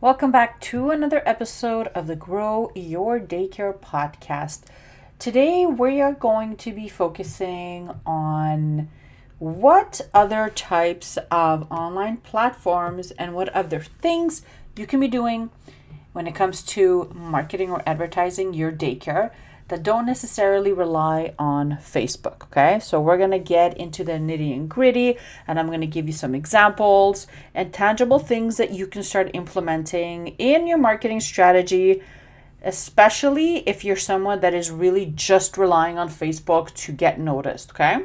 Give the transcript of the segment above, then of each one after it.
Welcome back to another episode of the Grow Your Daycare podcast. Today, we are going to be focusing on what other types of online platforms and what other things you can be doing when it comes to marketing or advertising your daycare that don't necessarily rely on Facebook. Okay, so we're going to get into the nitty and gritty, and I'm going to give you some examples and tangible things that you can start implementing in your marketing strategy, especially if you're someone that is really just relying on Facebook to get noticed. Okay.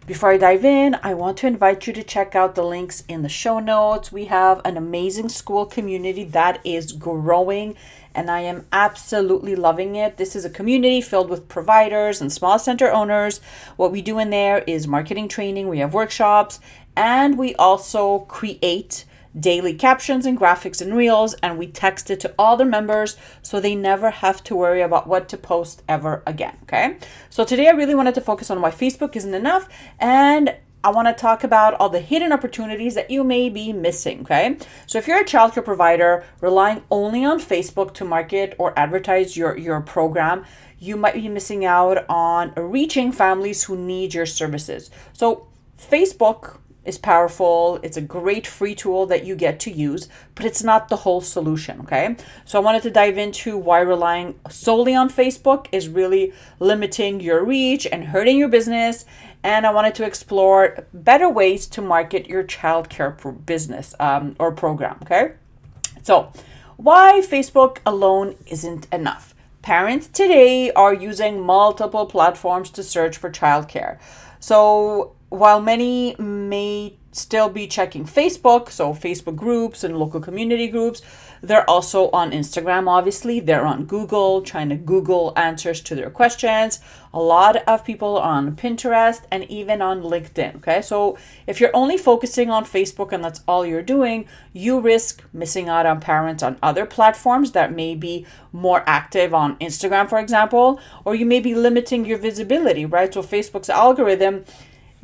Before I dive in, I want to invite you to check out the links in the show notes. We have an amazing school community that is growing, and I am absolutely loving it. This is a community filled with providers and small center owners. What we do in there is marketing training, we have workshops, and we also create daily captions and graphics and reels, and we text it to all their members so they never have to worry about what to post ever again. Okay, so today I really wanted to focus on why Facebook isn't enough, and I want to talk about all the hidden opportunities that you may be missing. Okay, so if you're a childcare provider relying only on Facebook to market or advertise your program, you might be missing out on reaching families who need your services. So Facebook is powerful. It's a great free tool that you get to use, but it's not the whole solution, okay? So I wanted to dive into why relying solely on Facebook is really limiting your reach and hurting your business. And I wanted to explore better ways to market your childcare business or program, okay? So why Facebook alone isn't enough. Parents today are using multiple platforms to search for childcare. So while many may still be checking Facebook, so Facebook groups and local community groups, they're also on Instagram, obviously. They're on Google, trying to Google answers to their questions. A lot of people are on Pinterest and even on LinkedIn, okay? So if you're only focusing on Facebook and that's all you're doing, you risk missing out on parents on other platforms that may be more active on Instagram, for example, or you may be limiting your visibility, right? So Facebook's algorithm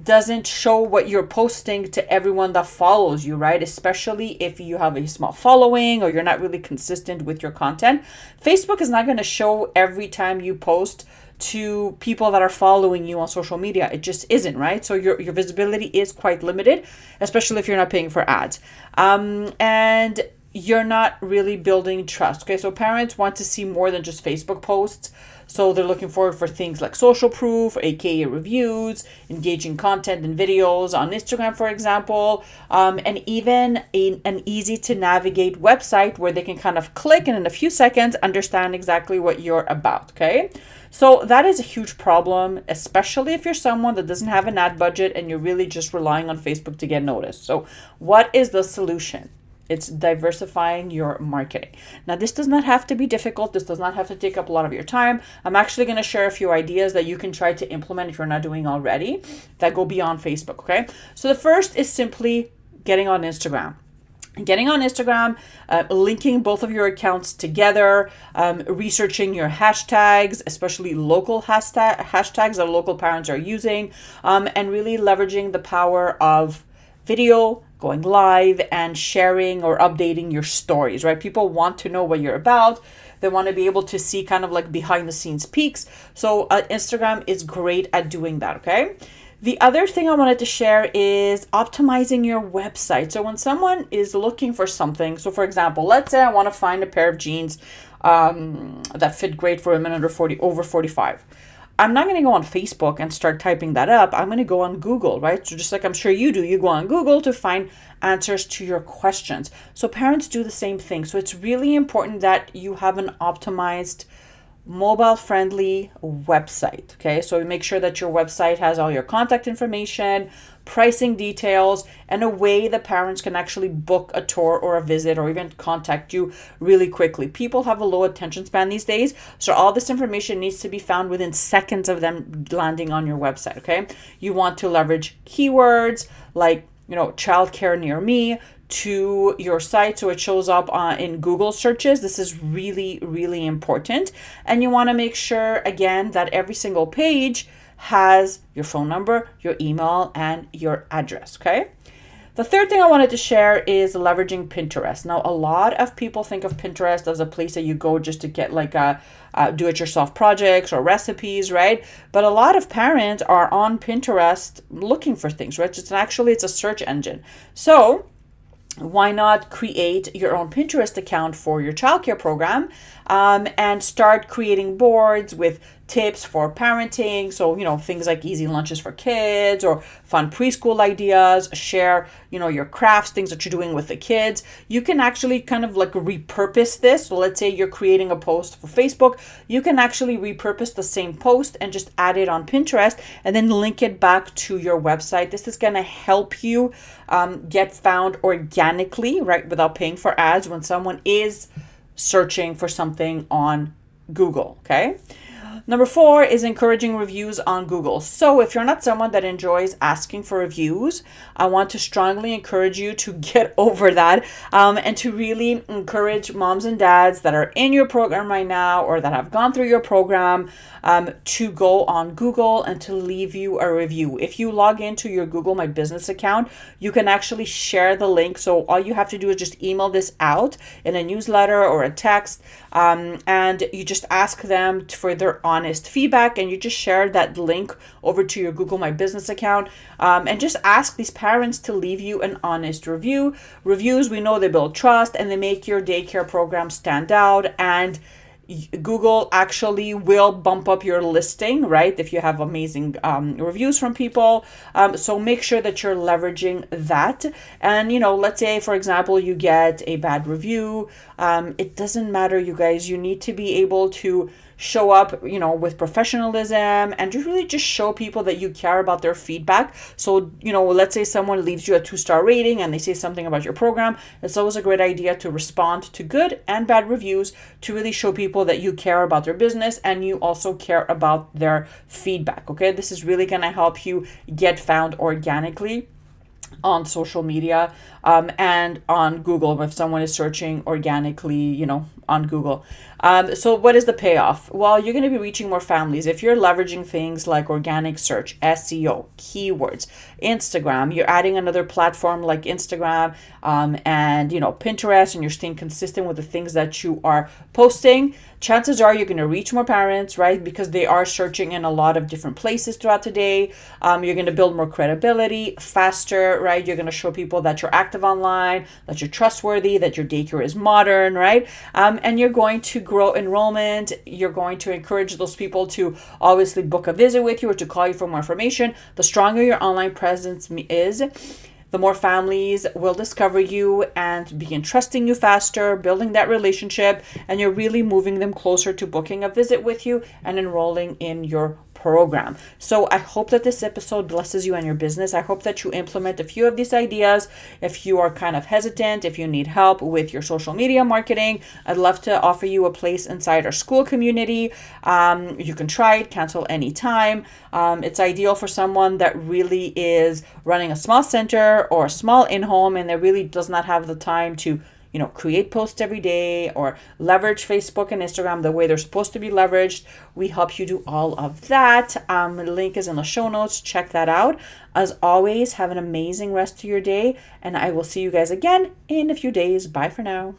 doesn't show what you're posting to everyone that follows you, right? Especially if you have a small following or you're not really consistent with your content. Facebook is not going to show every time you post to people that are following you on social media. It just isn't, right? So your visibility is quite limited, especially if you're not paying for ads. And you're not really building trust. Okay, so parents want to see more than just Facebook posts. So they're looking forward for things like social proof, aka reviews, engaging content and videos on Instagram, for example, and even an easy to navigate website where they can kind of click and in a few seconds understand exactly what you're about. Okay, so that is a huge problem, especially if you're someone that doesn't have an ad budget and you're really just relying on Facebook to get noticed. So what is the solution? It's diversifying your marketing. Now, this does not have to be difficult. This does not have to take up a lot of your time. I'm actually going to share a few ideas that you can try to implement if you're not doing already that go beyond Facebook, okay? So the first is simply getting on Instagram. Linking both of your accounts together, researching your hashtags, especially local hashtags that local parents are using, and really leveraging the power of video, going live, and sharing or updating your stories, right? People want to know what you're about. They want to be able to see kind of like behind the scenes peeks. So Instagram is great at doing that, okay? The other thing I wanted to share is optimizing your website. So when someone is looking for something, so for example, let's say I want to find a pair of jeans that fit great for women over 45. I'm not going to go on Facebook and start typing that up. I'm going to go on Google, right? So just like I'm sure you do, you go on Google to find answers to your questions. So parents do the same thing. So it's really important that you have an optimized mobile-friendly website, okay? So make sure that your website has all your contact information, pricing details, and a way the parents can actually book a tour or a visit or even contact you really quickly. People have a low attention span these days, so all this information needs to be found within seconds of them landing on your website, okay? You want to leverage keywords like, childcare near me to your site so it shows up in Google searches. This is really, really important. And you want to make sure, again, that every single page has your phone number, your email, and your address, okay? The third thing I wanted to share is leveraging Pinterest. Now, a lot of people think of Pinterest as a place that you go just to get like a do-it-yourself projects or recipes, right? But a lot of parents are on Pinterest looking for things, right? It's a search engine. So why not create your own Pinterest account for your childcare program, and start creating boards with tips for parenting. So, things like easy lunches for kids or fun preschool ideas, share, your crafts, things that you're doing with the kids. You can actually kind of like repurpose this. So let's say you're creating a post for Facebook. You can actually repurpose the same post and just add it on Pinterest and then link it back to your website. This is going to help you get found organically, right? Without paying for ads when someone is searching for something on Google, okay? Number 4 is encouraging reviews on Google. So if you're not someone that enjoys asking for reviews, I want to strongly encourage you to get over that, and to really encourage moms and dads that are in your program right now or that have gone through your program to go on Google and to leave you a review. If you log into your Google My Business account, you can actually share the link. So all you have to do is just email this out in a newsletter or a text, and you just ask them for their honest feedback, and you just share that link over to your Google My Business account, and just ask these parents to leave you an honest review. Reviews, we know they build trust and they make your daycare program stand out, and Google actually will bump up your listing, right? If you have amazing reviews from people. So make sure that you're leveraging that. And, let's say, for example, you get a bad review. It doesn't matter, you guys. You need to be able to show up, with professionalism and to really just show people that you care about their feedback. So, let's say someone leaves you a 2-star rating and they say something about your program. It's always a great idea to respond to good and bad reviews to really show people that you care about their business and you also care about their feedback. Okay. This is really going to help you get found organically on social media, and on Google if someone is searching organically, on Google. So what is the payoff? Well, you're going to be reaching more families. If you're leveraging things like organic search, SEO, keywords, Instagram, you're adding another platform like Instagram, and, Pinterest, and you're staying consistent with the things that you are posting, chances are you're going to reach more parents, right? Because they are searching in a lot of different places throughout the day. You're going to build more credibility faster, right? You're going to show people that you're active online, that you're trustworthy, that your daycare is modern, right? And you're going to grow enrollment. You're going to encourage those people to obviously book a visit with you or to call you for more information. The stronger your online presence is, the more families will discover you and begin trusting you faster, building that relationship, and you're really moving them closer to booking a visit with you and enrolling in your program. So I hope that this episode blesses you and your business. I hope that you implement a few of these ideas. If you are kind of hesitant, if you need help with your social media marketing, I'd love to offer you a place inside our school community. You can try it, cancel anytime. It's ideal for someone that really is running a small center or a small in-home and that really does not have the time to create posts every day or leverage Facebook and Instagram the way they're supposed to be leveraged. We help you do all of that. The link is in the show notes. Check that out. As always, have an amazing rest of your day, and I will see you guys again in a few days. Bye for now.